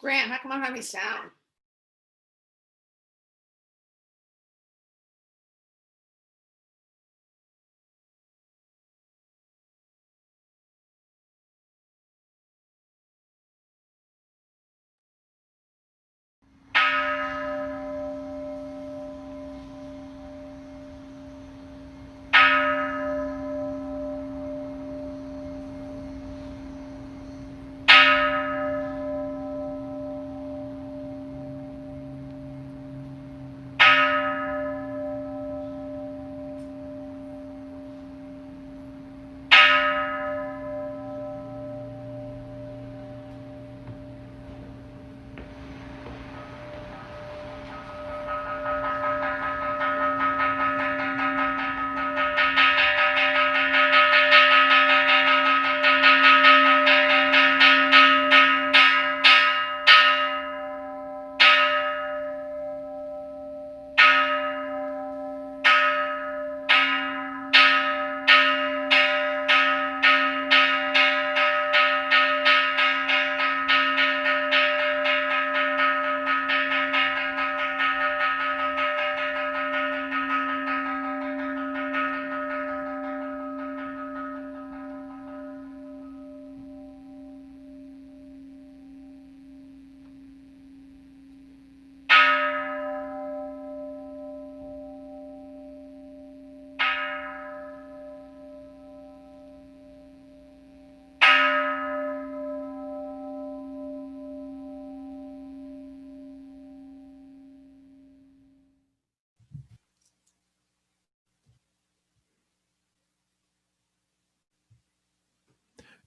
Grant, how come I don't have any sound?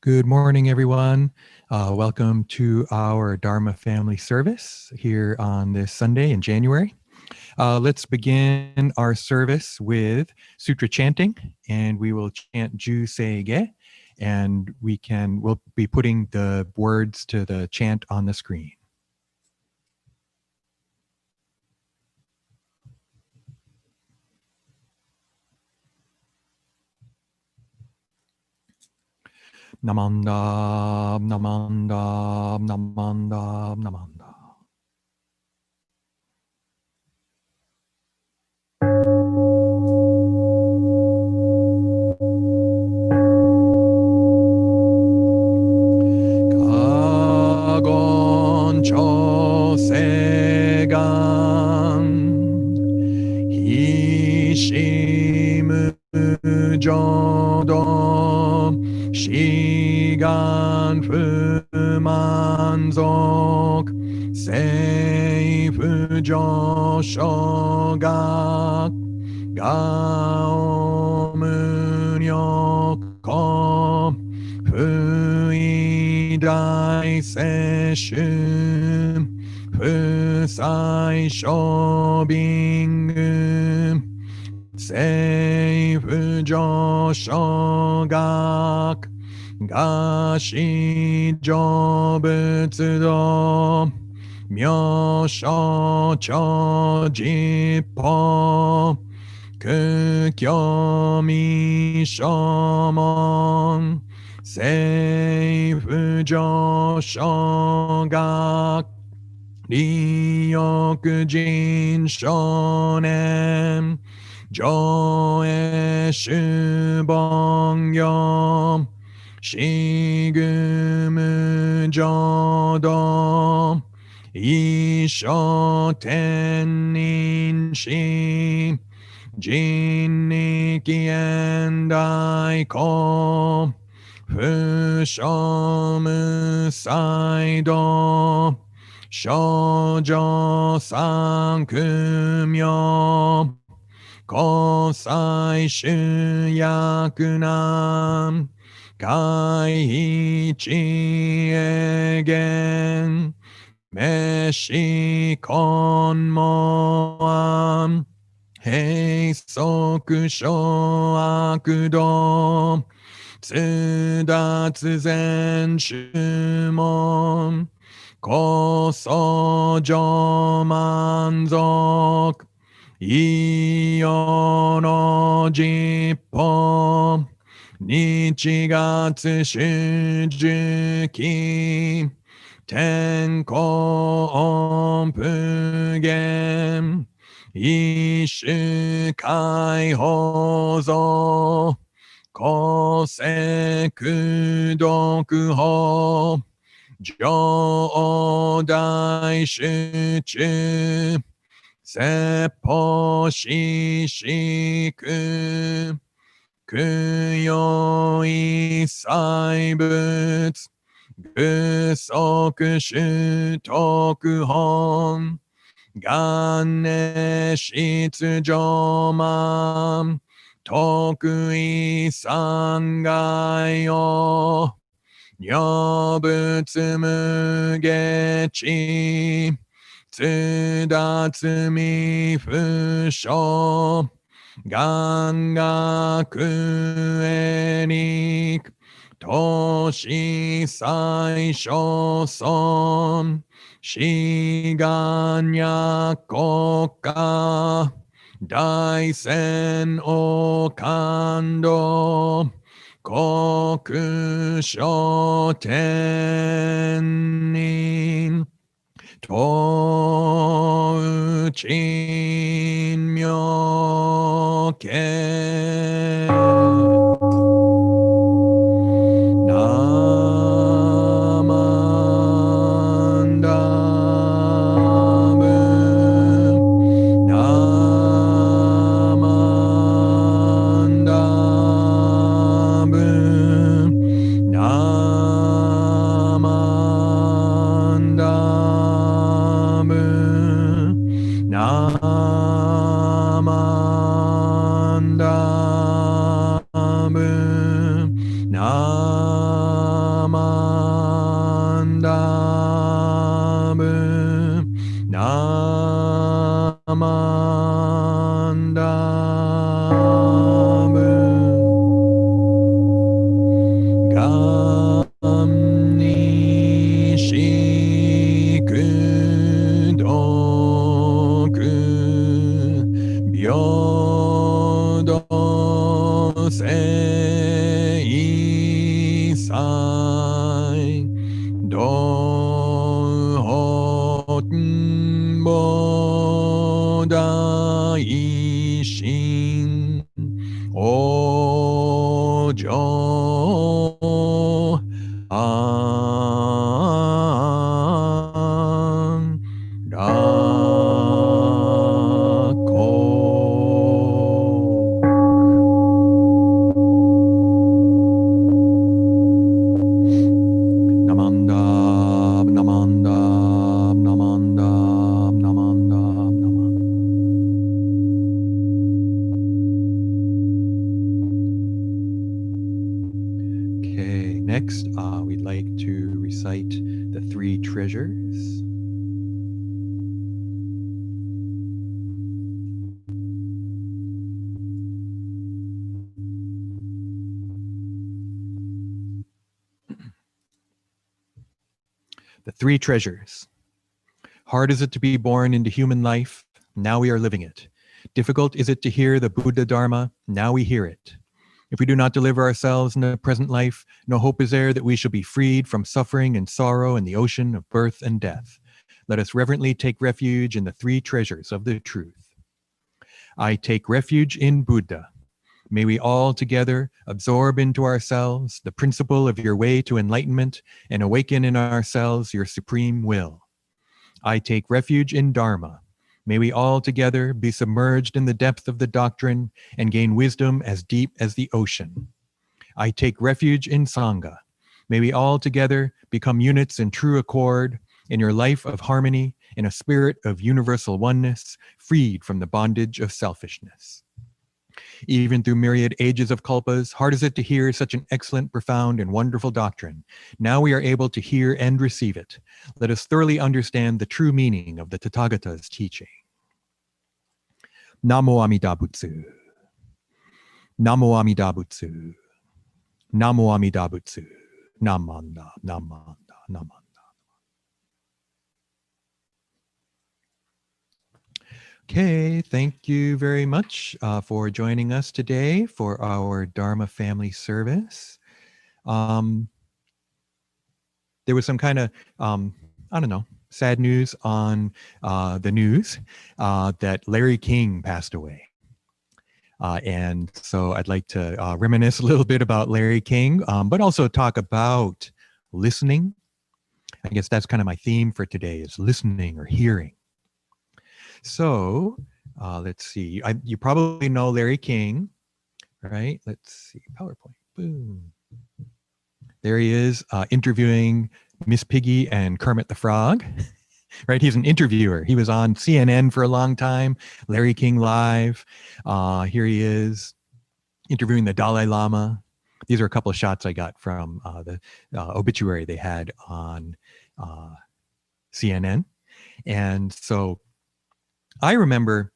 Good morning, everyone. Welcome to our Dharma family service here on this Sunday in January. Let's begin our service with Sutra chanting, and we will chant Juseige, and we'll be putting the words to the chant on the screen. Namandam, namandam, namandam, namandam. Kagon chosegan hishimu jodo shigan fumanzok seifu joshogak gaomunyoko fuidai seshu fusai shobingu seifu joshogak gashi jobutsudo myosho chojippo kukyomi shomon seifu joshogak ryokujin shonen joe shubongyo shigumu jodo isho teninshi jinniki endaiko fushomu saido shoujo sankumyo kosai shuyakunam kaiichi egen meshi konmoam heisoku shoakudo tsudatsu zen shumon kosojo manzok iyo no jippo nichigatsu shujuki 天候無限一種解放像公正独法上大集中説法ししく供養一切物具足種特本元年出上満得意三害を如仏無下地津脱未不詳願学へ肉投資最小損志願役国家大戦を感動国書天人東鎮妙見ナマンダムナマンダムナマンダムナマンダムナマンダムナマンダムがんにしくどく平等性祭道本菩提心往生安楽ナマンダーナマンダーナマンダーナマンダーナマン。Okay, next we'd like to recite the three treasures. The three treasures. Hard is it to be born into human life? Now we are living it. Difficult is it to hear the Buddha Dharma? Now we hear it. If we do not deliver ourselves in the present life, no hope is there that we shall be freed from suffering and sorrow in the ocean of birth and death. Let us reverently take refuge in the three treasures of the truth. I take refuge in Buddha. May we all together absorb into ourselves the principle of your way to enlightenment and awaken in ourselves your supreme will. I take refuge in Dharma. May we all together be submerged in the depth of the doctrine and gain wisdom as deep as the ocean. I take refuge in Sangha. May we all together become units in true accord, in your life of harmony, in a spirit of universal oneness, freed from the bondage of selfishness. Even through myriad ages of kalpas, hard is it to hear such an excellent, profound, and wonderful doctrine. Now we are able to hear and receive it. Let us thoroughly understand the true meaning of the Tathagata's teaching. Namo Amida Butsu. Namo Amida Butsu. Namo Amida Butsu. Namanda, Namanda, Namanda. Okay, thank you very much for joining us today for our Dharma family service. there was some kind of, I don't know, sad news on the news that Larry King passed away. And so I'd like to reminisce a little bit about Larry King, but also talk about listening. I guess that's kind of my theme for today, is listening or hearing. So let's see. You probably know Larry King, right? Let's see. PowerPoint. Boom. There he is interviewing Miss Piggy and Kermit the Frog. Right, he's an interviewer. He was on CNN for a long time, Larry King Live. Here he is interviewing the Dalai Lama. These are a couple of shots I got from the obituary they had on CNN. And so I remember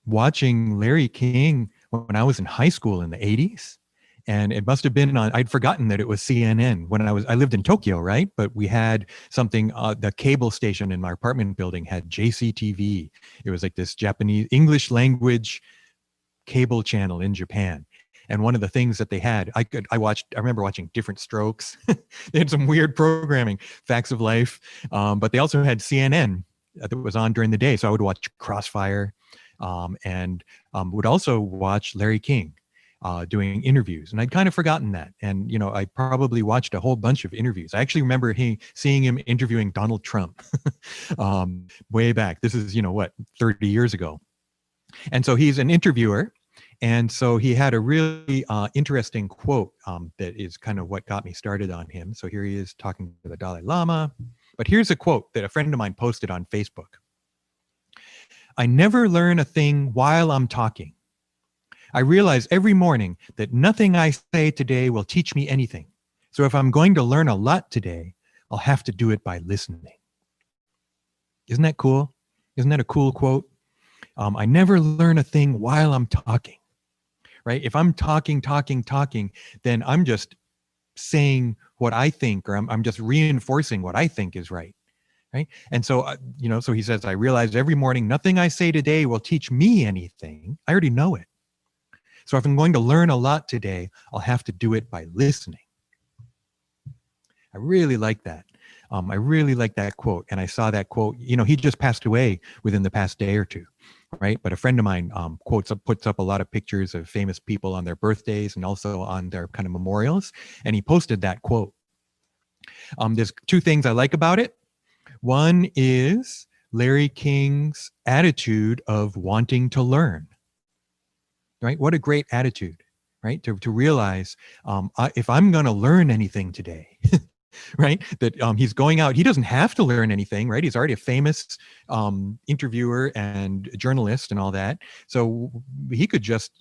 watching Larry King when I was in high school in the 80s. And it must have been on, I'd forgotten that it was CNN when I lived in Tokyo, right? But we had something, the cable station in my apartment building had JCTV. It was like this Japanese, English language cable channel in Japan. And one of the things that they had, I remember watching Different Strokes. They had some weird programming, Facts of Life. But they also had CNN that was on during the day. So I would watch Crossfire and would also watch Larry King doing interviews. And I'd kind of forgotten that. And, you know, I probably watched a whole bunch of interviews. I actually remember seeing him interviewing Donald Trump way back. This is, 30 years ago. And so he's an interviewer. And so he had a really interesting quote that is kind of what got me started on him. So here he is talking to the Dalai Lama. But here's a quote that a friend of mine posted on Facebook. "I never learn a thing while I'm talking. I realize every morning that nothing I say today will teach me anything. So if I'm going to learn a lot today, I'll have to do it by listening." Isn't that cool? Isn't that a cool quote? I never learn a thing while I'm talking, right? If I'm talking, then I'm just saying what I think, or I'm just reinforcing what I think is right. Right. And so, so he says, I realize every morning, nothing I say today will teach me anything. I already know it. So if I'm going to learn a lot today, I'll have to do it by listening. I really like that. I really like that quote. And I saw that quote, he just passed away within the past day or two, right? But a friend of mine puts up a lot of pictures of famous people on their birthdays and also on their kind of memorials. And he posted that quote. There's two things I like about it. One is Larry King's attitude of wanting to learn. Right? What a great attitude, right? To realize if I'm going to learn anything today, right? That he's going out, he doesn't have to learn anything, right? He's already a famous interviewer and journalist and all that. So he could just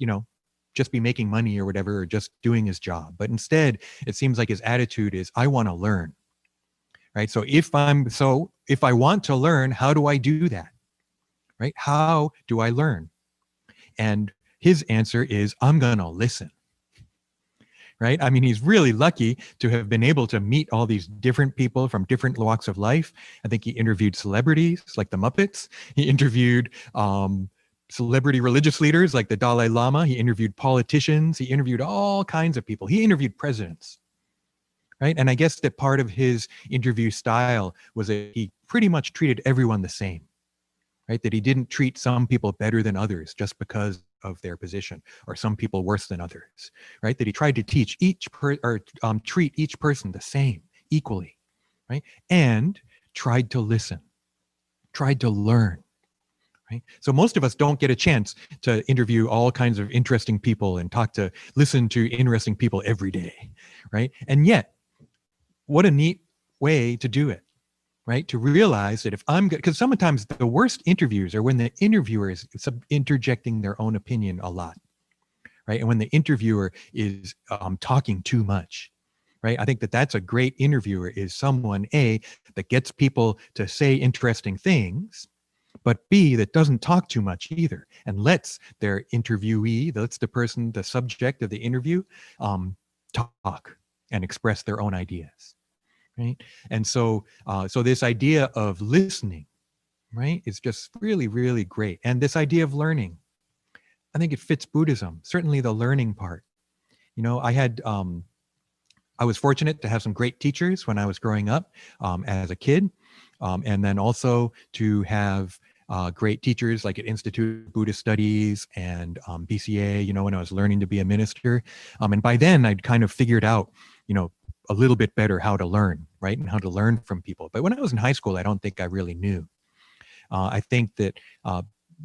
be making money or whatever, or just doing his job. But instead, it seems like his attitude is, I want to learn, right? So if I want to learn, how do I do that, right? How do I learn? And his answer is, I'm going to listen, right? I mean, he's really lucky to have been able to meet all these different people from different walks of life. I think he interviewed celebrities like the Muppets. He interviewed celebrity religious leaders like the Dalai Lama. He interviewed politicians. He interviewed all kinds of people. He interviewed presidents, right? And I guess that part of his interview style was that he pretty much treated everyone the same, right? That he didn't treat some people better than others just because of their position, or some people worse than others, right? That he tried to treat each person the same, equally, right? And tried to listen, tried to learn, right? So most of us don't get a chance to interview all kinds of interesting people and listen to interesting people every day, right? And yet, what a neat way to do it. Right? To realize that if I'm good, because sometimes the worst interviews are when the interviewer is interjecting their own opinion a lot, right? And when the interviewer is talking too much, right? I think that's a great interviewer, is someone, A, that gets people to say interesting things, but B, that doesn't talk too much either, and lets their interviewee, lets the subject of the interview, talk and express their own ideas. Right. And so this idea of listening, right, is just really, really great. And this idea of learning, I think it fits Buddhism, certainly the learning part. I had I was fortunate to have some great teachers when I was growing up as a kid, and then also to have great teachers like at Institute of Buddhist Studies and BCA, when I was learning to be a minister. And by then I'd kind of figured out, a little bit better how to learn, right? And how to learn from people. But when I was in high school, I don't think I really knew. I think that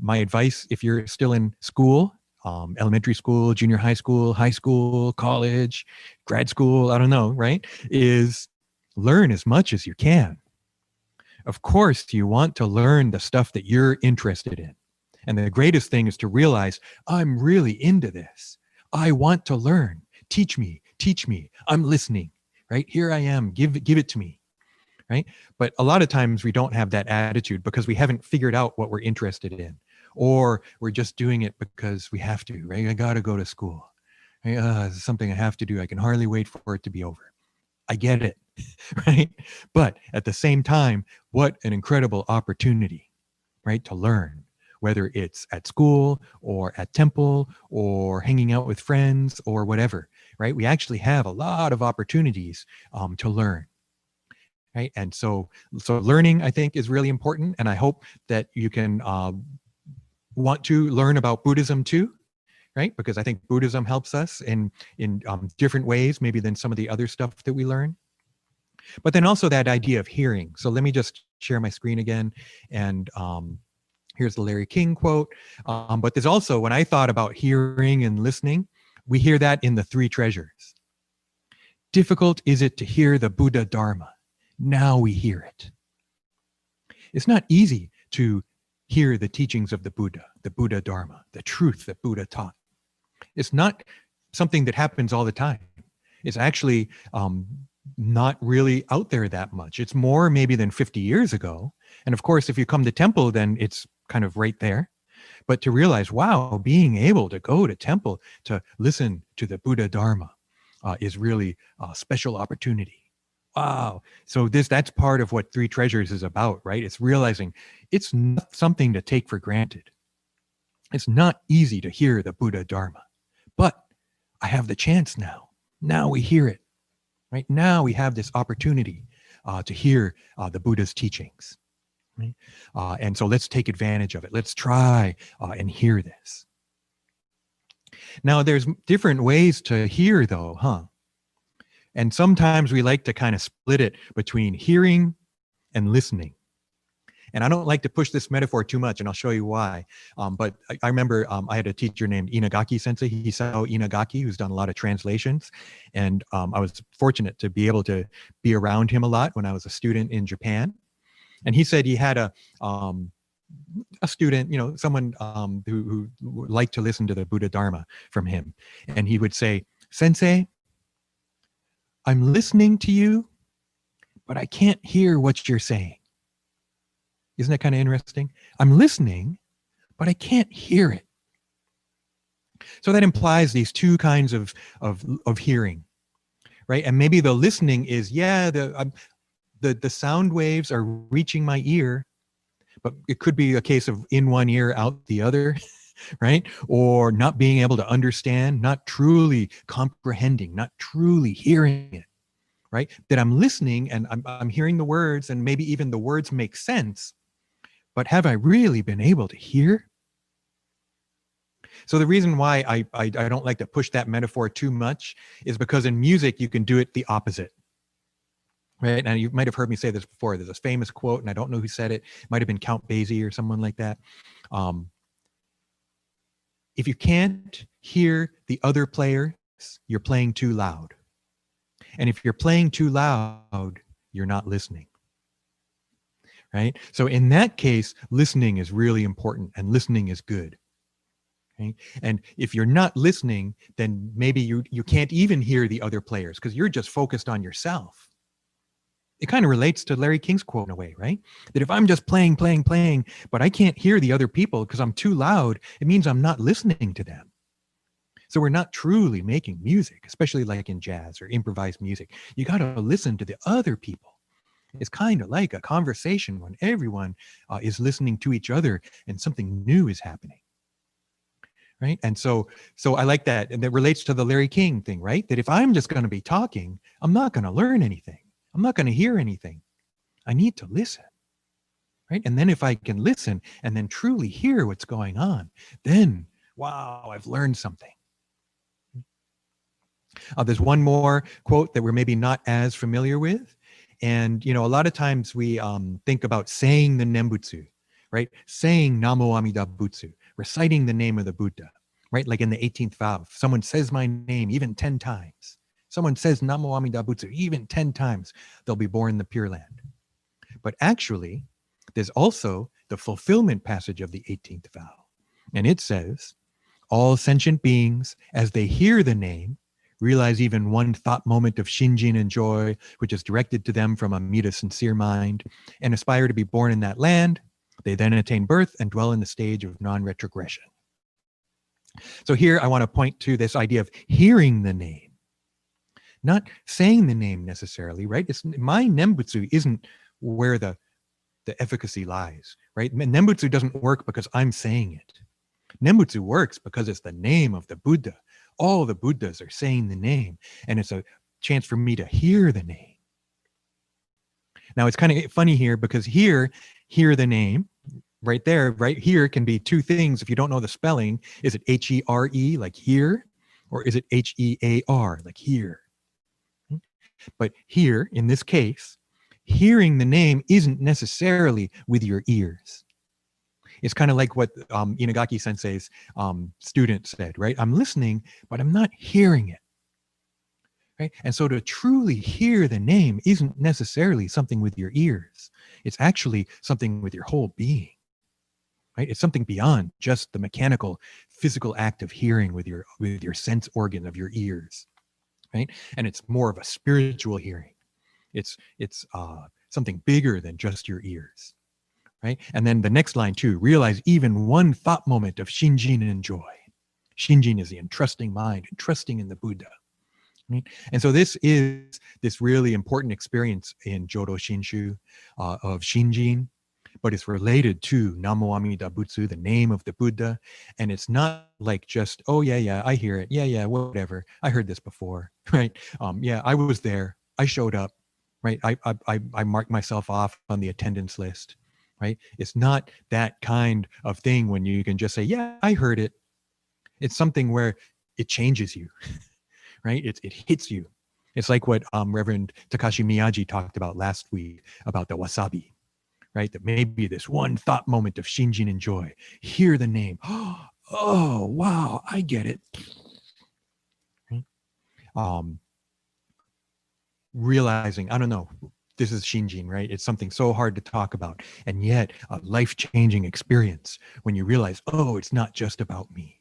my advice, if you're still in school, elementary school, junior high school, college, grad school, I don't know, right, is learn as much as you can. Of course, you want to learn the stuff that you're interested in. And the greatest thing is to realize, I'm really into this. I want to learn. Teach me. I'm listening, right? Here I am. Give it to me, right? But a lot of times we don't have that attitude because we haven't figured out what we're interested in, or we're just doing it because we have to, right? I got to go to school. Right? This is something I have to do. I can hardly wait for it to be over. I get it, right? But at the same time, what an incredible opportunity, right? To learn, whether it's at school or at temple or hanging out with friends or whatever, right? We actually have a lot of opportunities to learn. Right. And so learning, I think, is really important. And I hope that you can want to learn about Buddhism too, right? Because I think Buddhism helps us in different ways, maybe than some of the other stuff that we learn. But then also that idea of hearing. So let me just share my screen again. And here's the Larry King quote. But there's also, when I thought about hearing and listening, we hear that in the three treasures. Difficult is it to hear the Buddha Dharma. Now we hear it. It's not easy to hear the teachings of the Buddha Dharma, the truth that Buddha taught. It's not something that happens all the time. It's actually not really out there that much. It's more maybe than 50 years ago. And of course, if you come to temple, then it's kind of right there. But to realize, wow, being able to go to temple to listen to the Buddha Dharma is really a special opportunity. Wow. So that's part of what Three Treasures is about, right? It's realizing it's not something to take for granted. It's not easy to hear the Buddha Dharma, but I have the chance now. Now we hear it, right? Now we have this opportunity to hear the Buddha's teachings. Right? And so let's take advantage of it. Let's try and hear this. Now there's different ways to hear though, huh? And sometimes we like to kind of split it between hearing and listening. And I don't like to push this metaphor too much, and I'll show you why. But I remember I had a teacher named Inagaki Sensei, Hisao Inagaki, who's done a lot of translations. And I was fortunate to be able to be around him a lot when I was a student in Japan. And he said he had a student, someone who liked to listen to the Buddha Dharma from him. And he would say, Sensei, I'm listening to you, but I can't hear what you're saying. Isn't that kind of interesting? I'm listening, but I can't hear it. So that implies these two kinds of hearing, right? And maybe the listening is, the sound waves are reaching my ear, but it could be a case of in one ear, out the other, right? Or not being able to understand, not truly comprehending, not truly hearing it, right? That I'm listening and I'm hearing the words, and maybe even the words make sense, but have I really been able to hear? So the reason why I don't like to push that metaphor too much is because in music, you can do it the opposite. Right. Now, you might have heard me say this before. There's a famous quote, and I don't know who said it. It might have been Count Basie or someone like that. If you can't hear the other players, you're playing too loud. And if you're playing too loud, you're not listening. Right? So in that case, listening is really important, and listening is good. Okay? And if you're not listening, then maybe you can't even hear the other players because you're just focused on yourself. It kind of relates to Larry King's quote in a way, right? That if I'm just playing, but I can't hear the other people because I'm too loud, it means I'm not listening to them. So we're not truly making music, especially like in jazz or improvised music. You got to listen to the other people. It's kind of like a conversation when everyone is listening to each other and something new is happening. right? And so I like that. And that relates to the Larry King thing, right? That if I'm just going to be talking, I'm not going to learn anything. I'm not going to hear anything. I need to listen, right? And then if I can listen and then truly hear what's going on, then, wow, I've learned something. There's one more quote that we're maybe not as familiar with. And, a lot of times we think about saying the Nembutsu, right? Saying Namo Amida Butsu, reciting the name of the Buddha, right? Like in the 18th vow, if someone says my name even 10 times, someone says Namo Amida Butsu even 10 times, they'll be born in the Pure Land. But actually, there's also the fulfillment passage of the 18th vow. And it says, all sentient beings, as they hear the name, realize even one thought moment of shinjin and joy, which is directed to them from Amida's sincere mind, and aspire to be born in that land. They then attain birth and dwell in the stage of non-retrogression. So here I want to point to this idea of hearing the name, not saying the name necessarily, right? My Nembutsu isn't where the efficacy lies, right? Nembutsu doesn't work because I'm saying it. Nembutsu works because it's the name of the Buddha. All the Buddhas are saying the name, and it's a chance for me to hear the name. Now, it's kind of funny here because hear the name, right there, right here can be two things. If you don't know the spelling, is it H-E-R-E, like hear, or is it H-E-A-R, like hear? But here, in this case, hearing the name isn't necessarily with your ears. It's kind of like what Inagaki Sensei's student said, right? I'm listening, but I'm not hearing it, right? And so to truly hear the name isn't necessarily something with your ears. It's actually something with your whole being, right? It's something beyond just the mechanical, physical act of hearing with your sense organ of your ears, right? And it's more of a spiritual hearing. It's something bigger than just your ears. Right? And then the next line too, realize even one thought moment of shinjin and joy. Shinjin is the entrusting mind, entrusting in the Buddha. Right? And so this is this really important experience in Jodo Shinshu of shinjin, but it's related to Namo Amida Butsu, the name of the Buddha. And it's not like just, oh yeah, I hear it. Yeah, whatever. I heard this before, right? Yeah, I was there. I showed up, right? I marked myself off on the attendance list. Right? It's not that kind of thing when you can just say, yeah, I heard it. It's something where it changes you, right? It hits you. It's like what Reverend Takashi Miyaji talked about last week about the wasabi, right? That maybe this one thought moment of shinjin and joy, hear the name. Oh, wow, I get it. Right? Realizing, I don't know, this is shinjin, right? It's something so hard to talk about, and yet a life-changing experience when you realize, oh, it's not just about me.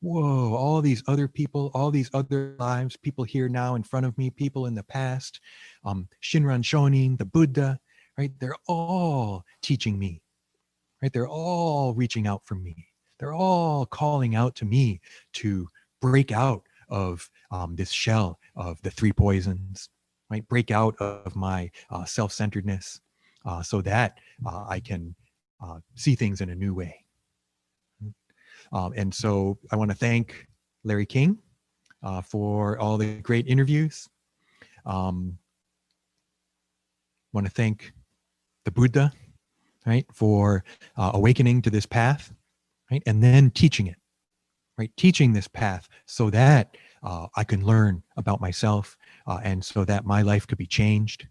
Whoa, all these other people, all these other lives, people here now in front of me, people in the past, Shinran Shonin, the Buddha, right? They're all teaching me, right? They're all reaching out for me. They're all calling out to me to break out of this shell of the three poisons, right? Break out of my self-centeredness so that I can see things in a new way. And so I want to thank Larry King for all the great interviews. Want to thank the Buddha, right, for awakening to this path, right, and then teaching it, right, teaching this path so that I can learn about myself and so that my life could be changed.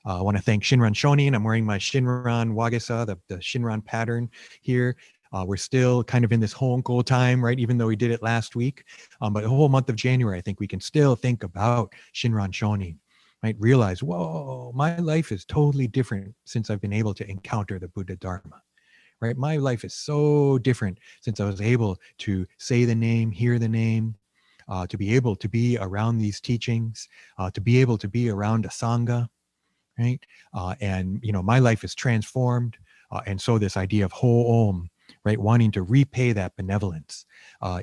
I want to thank Shinran Shonin. I'm wearing my Shinran Wagesa, the Shinran pattern here. We're still kind of in this Honko time, right? Even though we did it last week. But the whole month of January, I think we can still think about Shinran Shonin, right? Realize, whoa, my life is totally different since I've been able to encounter the Buddha Dharma, right? My life is so different since I was able to say the name, hear the name, to be able to be around these teachings, to be able to be around a Sangha, right? And, you know, my life is transformed. And so this idea of Ho Om, right, wanting to repay that benevolence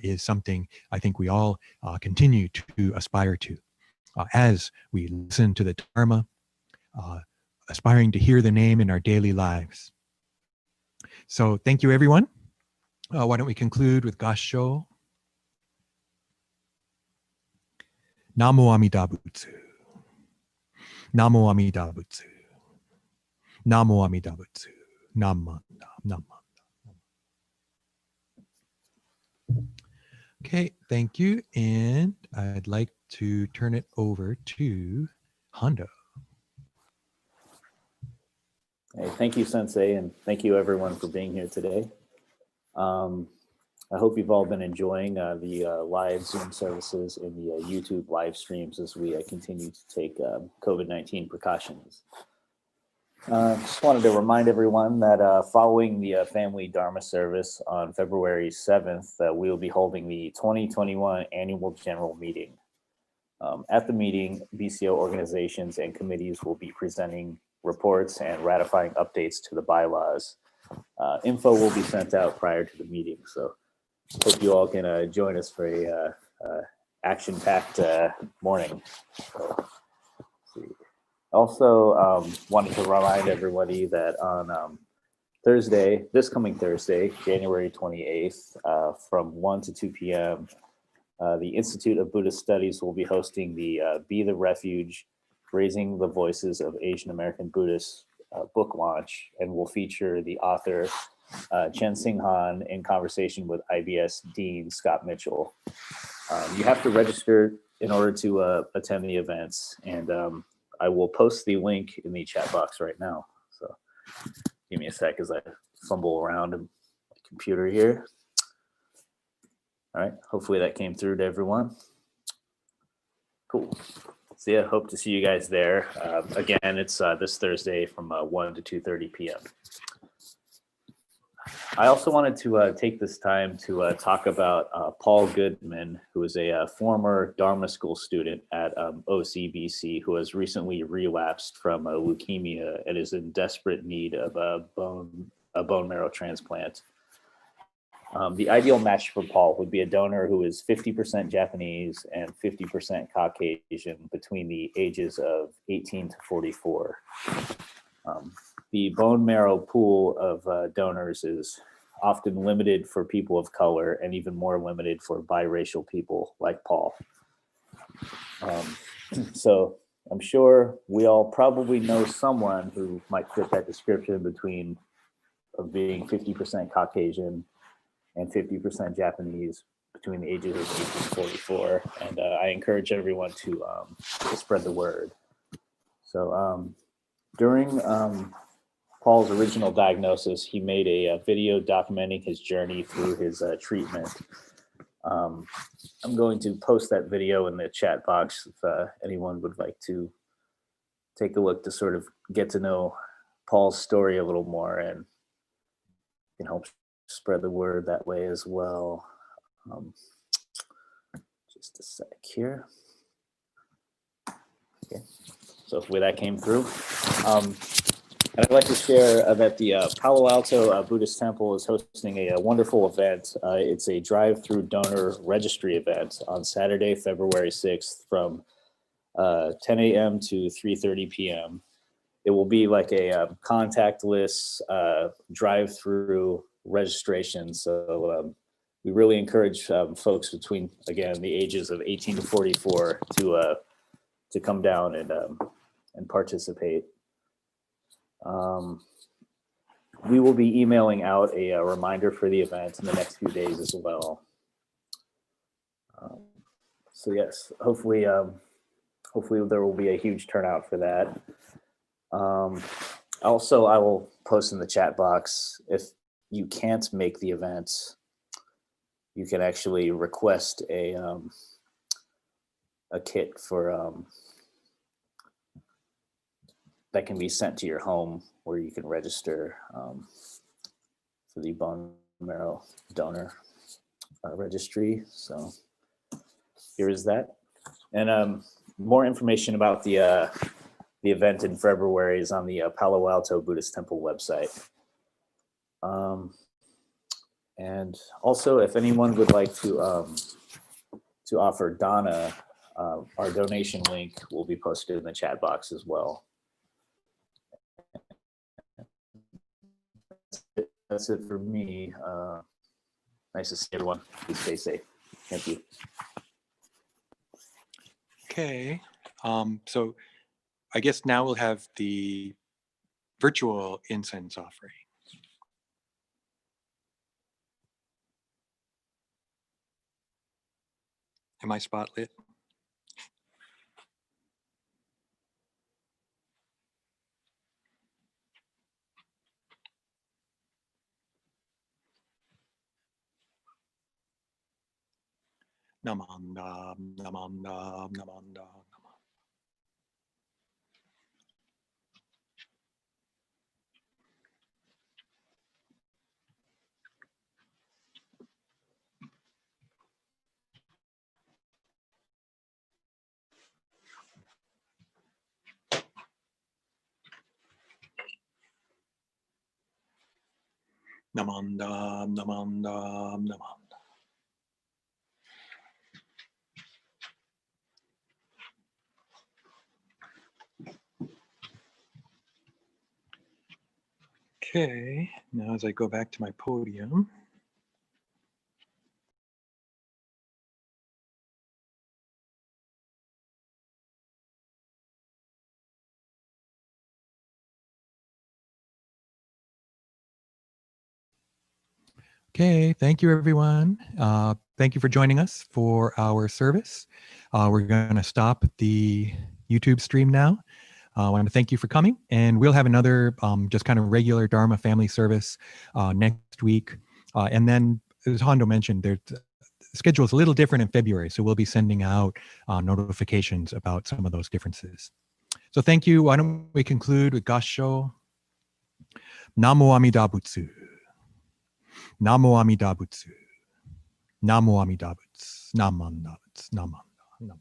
is something I think we all continue to aspire to as we listen to the Dharma, aspiring to hear the name in our daily lives. So thank you, everyone. Why don't we conclude with Gasho? Namo Amida Butsu. Namo Amida Butsu. Namo Amida Butsu. Nama. Nama. Okay, thank you. And I'd like to turn it over to Hondo. Hey, thank you, Sensei, and thank you everyone for being here today. I hope you've all been enjoying the live Zoom services and the YouTube live streams as we continue to take COVID-19 precautions. Just wanted to remind everyone that following the family Dharma service on February 7th, we will be holding the 2021 annual general meeting. At the meeting, BCO organizations and committees will be presenting reports and ratifying updates to the bylaws. Info will be sent out prior to the meeting, so hope you all can join us for a action-packed morning. Also, wanted to remind everybody that on Thursday, this coming Thursday, January 28th, from 1 to 2 p.m., the Institute of Buddhist Studies will be hosting the Be the Refuge, Raising the Voices of Asian American Buddhists book launch, and will feature the author Chen Sing-Han in conversation with IBS Dean Scott Mitchell. You have to register in order to attend the events, and I will post the link in the chat box right now. So give me a sec as I fumble around in my computer here. All right, hopefully that came through to everyone. Cool. So yeah, hope to see you guys there. Again, it's this Thursday from 1 to 2:30 p.m. I also wanted to take this time to talk about Paul Goodman, who is a former Dharma School student at OCBC, who has recently relapsed from leukemia and is in desperate need of a bone marrow transplant. The ideal match for Paul would be a donor who is 50% Japanese and 50% Caucasian between the ages of 18 to 44. The bone marrow pool of donors is often limited for people of color and even more limited for biracial people like Paul. So I'm sure we all probably know someone who might fit that description between of being 50% Caucasian and 50% Japanese between the ages of 18 and 44. And I encourage everyone to spread the word. So during Paul's original diagnosis, he made a video documenting his journey through his treatment. I'm going to post that video in the chat box if anyone would like to take a look to sort of get to know Paul's story a little more and can help spread the word that way as well. Just a sec here. Okay, so hopefully that came through. And I'd like to share that the Palo Alto Buddhist Temple is hosting a wonderful event. It's a drive-through donor registry event on Saturday, February 6th from 10 a.m. to 3:30 p.m. It will be like a contactless drive-through registration. So we really encourage folks between, again, the ages of 18 to 44 to come down and participate. We will be emailing out a reminder for the event in the next few days as well. So yes, hopefully there will be a huge turnout for that. Also, I will post in the chat box, if you can't make the event, you can actually request a kit for that can be sent to your home, where you can register for the bone marrow donor registry. So here is that. And more information about the event in February is on the Palo Alto Buddhist Temple website. And also, if anyone would like to offer Dana, our donation link will be posted in the chat box as well. That's it for me. Nice to see everyone. Please stay safe. Thank you. Okay. So I guess now we'll have the virtual incense offering. Am I spotlit? Namanda, namanda, namanda, namanda. Namanda, namanda, namanda. Okay, now as I go back to my podium. Okay, thank you everyone. Thank you for joining us for our service. We're going to stop the YouTube stream now. I want to thank you for coming, and we'll have another just kind of regular Dharma family service next week. And then, as Hondo mentioned, the schedule is a little different in February, so we'll be sending out notifications about some of those differences. So thank you. Why don't we conclude with Gassho? Namo Amida Butsu. Namo Amida Butsu. Namo Amida Butsu. Namanda Butsu. Namanda.